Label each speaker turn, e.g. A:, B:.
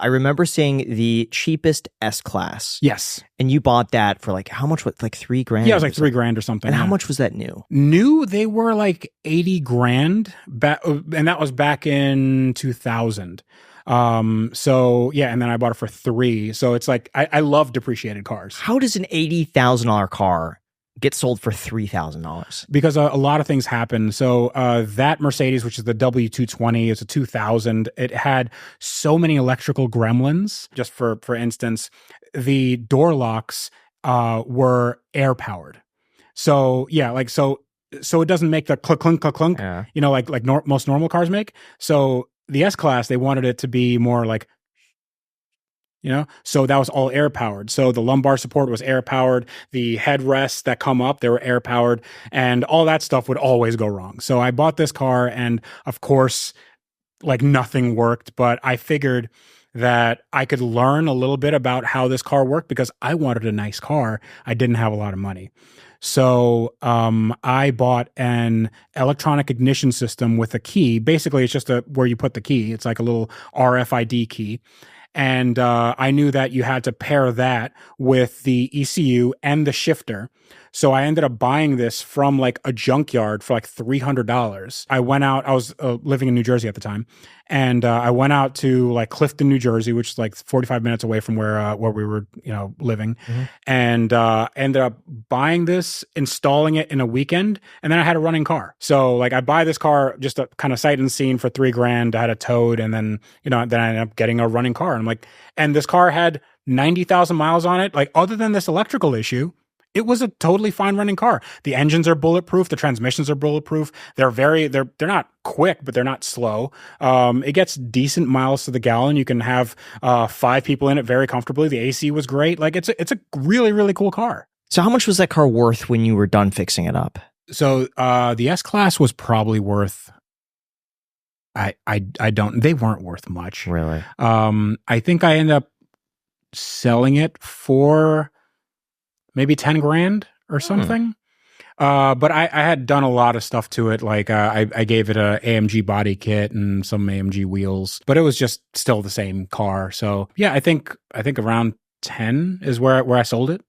A: I remember seeing the cheapest S-Class.
B: Yes.
A: And you bought that for like, how much? Like $3,000?
B: Yeah, it was like $3,000 or something.
A: And how much was that new?
B: New, they were like $80,000, and that was back in 2000. So yeah, and then I bought it for $3,000. So it's like, I love depreciated cars.
A: How does an $80,000 car get sold for $3,000?
B: Because a lot of things happen. So that Mercedes, which is the W220, it's a 2000. It had so many electrical gremlins. Just for instance, the door locks were air powered. So yeah, like so it doesn't make the clunk clunk clunk clunk,
A: Yeah.
B: you know, like most normal cars make. So the S-Class, they wanted it to be more like, you know, so that was all air powered. So the lumbar support was air powered. The headrests that come up, they were air powered, and all that stuff would always go wrong. So I bought this car, and of course, like nothing worked, but I figured that I could learn a little bit about how this car worked because I wanted a nice car. I didn't have a lot of money. So I bought an electronic ignition system with a key. Basically, it's just where you put the key. It's like a little RFID key. And I knew that you had to pair that with the ECU and the shifter. So I ended up buying this from like a junkyard for like $300. I went out, I was living in New Jersey at the time. And I went out to like Clifton, New Jersey, which is like 45 minutes away from where we were, you know, living. Mm-hmm. And ended up buying this, installing it in a weekend, and then I had a running car. So like I buy this car just a kind of sight unseen for $3,000. I had a Toad, and then, you know, then I ended up getting a running car. And I'm like, and this car had 90,000 miles on it. Like other than this electrical issue, it was a totally fine running car. The engines are bulletproof. The transmissions are bulletproof. They're not quick, but they're not slow. It gets decent miles to the gallon. You can have 5 people in it very comfortably. The AC was great. Like it's a really, really cool car.
A: So how much was that car worth when you were done fixing it up?
B: So the S-Class was probably worth, they weren't worth much.
A: Really?
B: I think I ended up selling it for maybe $10,000 or something. But I had done a lot of stuff to it. Like I gave it a AMG body kit and some AMG wheels, but it was just still the same car. So yeah, I think around 10 is where I sold it.